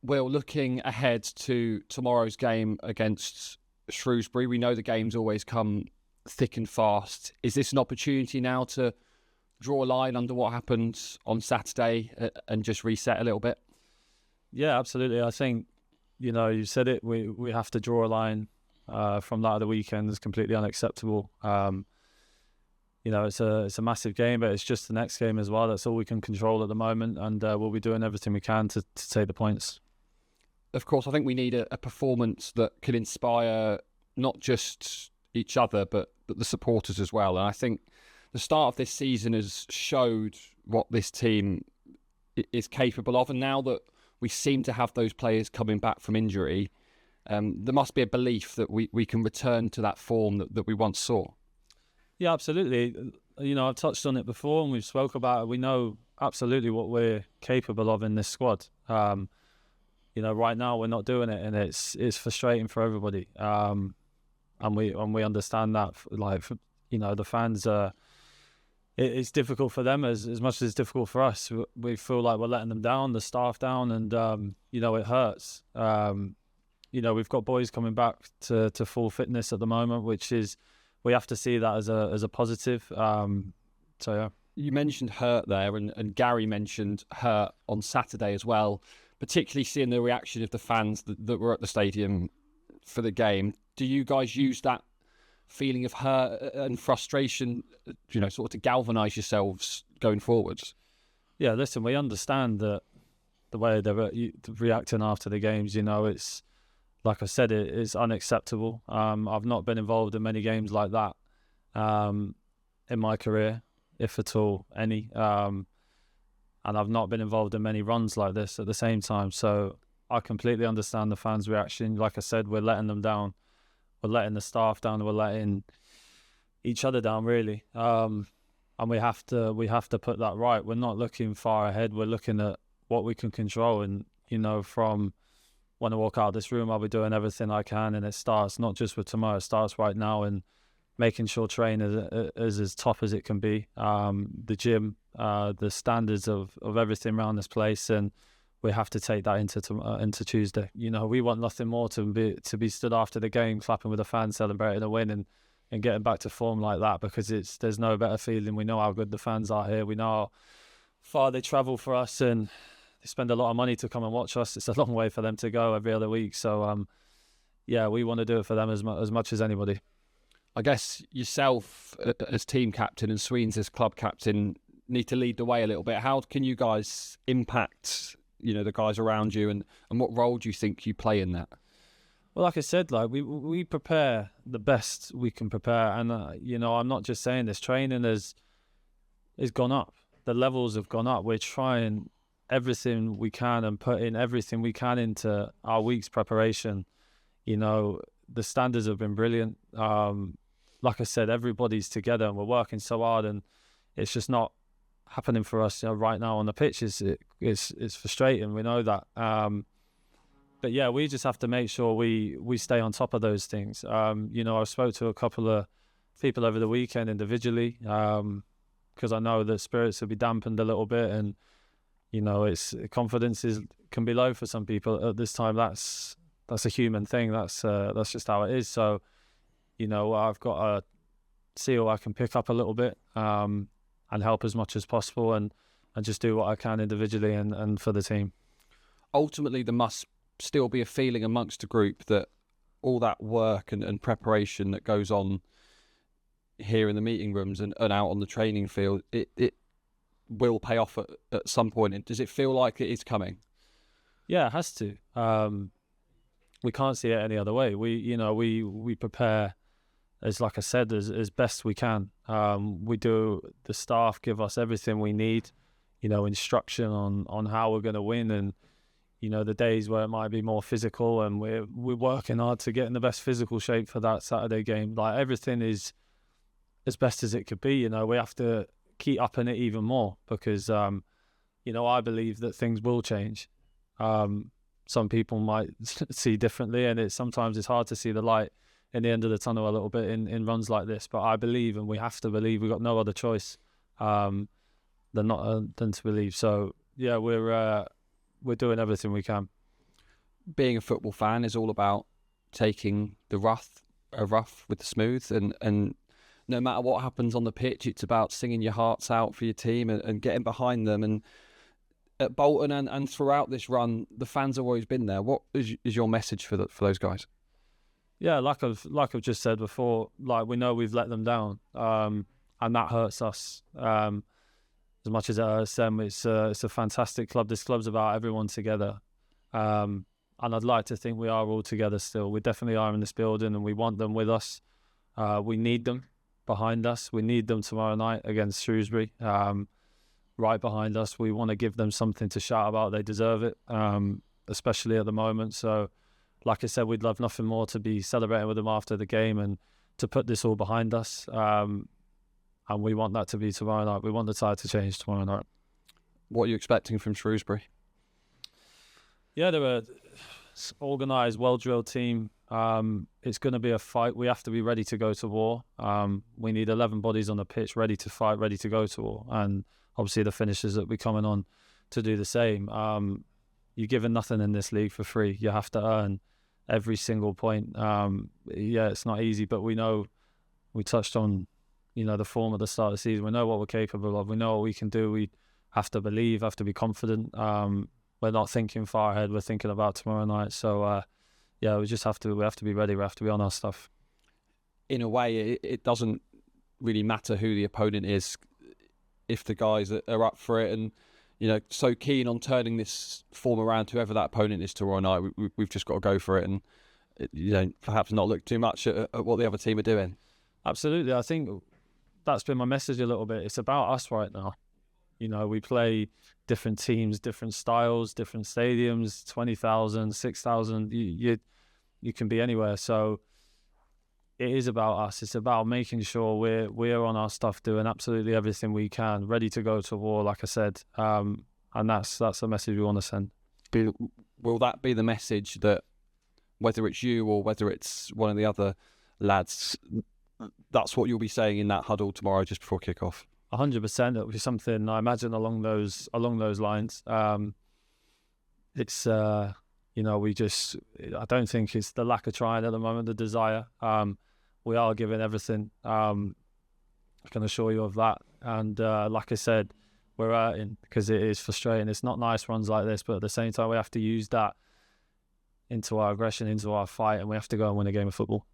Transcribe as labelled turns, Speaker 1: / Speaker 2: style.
Speaker 1: Will, looking ahead to tomorrow's game against Shrewsbury, we know the games always come thick and fast. Is this an opportunity now to draw a line under what happened on Saturday and just reset a little bit?
Speaker 2: Yeah, absolutely. I think, you said it, we have to draw a line from that of the weekend. It's completely unacceptable. It's a massive game, but it's just the next game as well. That's all we can control at the moment, and we'll be doing everything we can to take the points.
Speaker 1: Of course, I think we need a performance that can inspire not just each other, but the supporters as well. And I think the start of this season has showed what this team is capable of. And now that we seem to have those players coming back from injury, there must be a belief that we can return to that form that we once saw.
Speaker 2: Yeah, absolutely. I've touched on it before and we've spoke about it. We know absolutely what we're capable of in this squad. Right now we're not doing it, and it's frustrating for everybody. And we understand that. The fans it's difficult for them as much as it's difficult for us. We feel like we're letting them down, the staff down, and it hurts. We've got boys coming back to full fitness at the moment, which is, we have to see that as a positive. Yeah.
Speaker 1: You mentioned hurt there, and Gary mentioned hurt on Saturday as well, particularly seeing the reaction of the fans that were at the stadium for the game. Do you guys use that feeling of hurt and frustration, sort of to galvanise yourselves going forwards?
Speaker 2: Yeah, listen, we understand that the way they're reacting after the games, it's, like I said, it's unacceptable. I've not been involved in many games like that in my career, if at all, any. And I've not been involved in many runs like this at the same time. So I completely understand the fans' reaction. Like I said, we're letting them down. We're letting the staff down. We're letting each other down, really. And we have to put that right. We're not looking far ahead. We're looking at what we can control. And, from when I walk out of this room, I'll be doing everything I can. And it starts not just with tomorrow. It starts right now, and making sure training is as top as it can be. The gym, the standards of everything around this place, and we have to take that into Tuesday. We want nothing more to be stood after the game, clapping with the fans, celebrating a win, and getting back to form like that, because there's no better feeling. We know how good the fans are here. We know how far they travel for us, and they spend a lot of money to come and watch us. It's a long way for them to go every other week. So, we want to do it for them as much as anybody.
Speaker 1: I guess yourself as team captain and Sweens as club captain need to lead the way a little bit. How can you guys impact, the guys around you, and what role do you think you play in that?
Speaker 2: Well, like I said, we prepare the best we can prepare, and I'm not just saying this. Training has gone up. The levels have gone up. We're trying everything we can and putting everything we can into our week's preparation. The standards have been brilliant. Like I said, everybody's together and we're working so hard, and it's just not happening for us right now on the pitch. It's frustrating. We know that. But yeah, we just have to make sure we stay on top of those things. I spoke to a couple of people over the weekend individually, because I know that spirits will be dampened a little bit, and it's confidence can be low for some people at this time. That's a human thing. That's just how it is. So, I've got to see what I can pick up a little bit, and help as much as possible, and just do what I can individually and for the team.
Speaker 1: Ultimately, there must still be a feeling amongst the group that all that work and preparation that goes on here in the meeting rooms and out on the training field, it will pay off at some point. And does it feel like it is coming?
Speaker 2: Yeah, it has to. We can't see it any other way. We prepare, as like I said, as best we can. The staff give us everything we need, instruction on how we're going to win, and the days where it might be more physical, and we're working hard to get in the best physical shape for that Saturday game. Like, everything is as best as it could be. We have to keep upping it even more, because I believe that things will change. Some people might see differently, and sometimes it's hard to see the light in the end of the tunnel a little bit in runs like this. But I believe, and we have to believe, we've got no other choice than to believe. So yeah, we're doing everything we can.
Speaker 1: being a football fan is all about taking the rough with the smooth, and no matter what happens on the pitch, it's about singing your hearts out for your team and getting behind them. And at Bolton and throughout this run, the fans have always been there. What is your message for those guys?
Speaker 2: Yeah, like I've just said before, like we know we've let them down, and that hurts us. As much as it hurts them, it's a fantastic club. This club's about everyone together, and I'd like to think we are all together still. We definitely are in this building, and we want them with us. We need them behind us. We need them tomorrow night against Shrewsbury. Right behind us. We want to give them something to shout about. They deserve it, especially at the moment. So, like I said, we'd love nothing more to be celebrating with them after the game and to put this all behind us. And we want that to be tomorrow night. We want the tide to change tomorrow night.
Speaker 1: What are you expecting from Shrewsbury?
Speaker 2: Yeah, they're a organised, well-drilled team. It's going to be a fight. We have to be ready to go to war. We need 11 bodies on the pitch, ready to fight, ready to go to war. And obviously the finishers that we're coming on to do the same. You're given nothing in this league for free. You have to earn every single point. Yeah, it's not easy, but we know, we touched on, the form at the start of the season. We know what we're capable of. We know what we can do. We have to believe, have to be confident. We're not thinking far ahead. We're thinking about tomorrow night. So, yeah, we have to be ready. We have to be on our stuff.
Speaker 1: In a way, it doesn't really matter who the opponent is if the guys are up for it and, so keen on turning this form around, whoever that opponent is tomorrow night. We've just got to go for it and, perhaps not look too much at what the other team are doing.
Speaker 2: Absolutely. I think that's been my message a little bit. It's about us right now. We play different teams, different styles, different stadiums, 20,000, 6,000. You can be anywhere. So it is about us. It's about making sure we're on our stuff, doing absolutely everything we can, ready to go to war, like I said. And that's the message we want to send.
Speaker 1: Will that be the message that whether it's you or whether it's one of the other lads, that's what you'll be saying in that huddle tomorrow just before kick-off?
Speaker 2: 100%. It'll be something I imagine along those lines. It's I don't think it's the lack of trying at the moment, the desire. We are giving everything. I can assure you of that. And like I said, we're hurting because it is frustrating. It's not nice runs like this, but at the same time, we have to use that into our aggression, into our fight, and we have to go and win a game of football.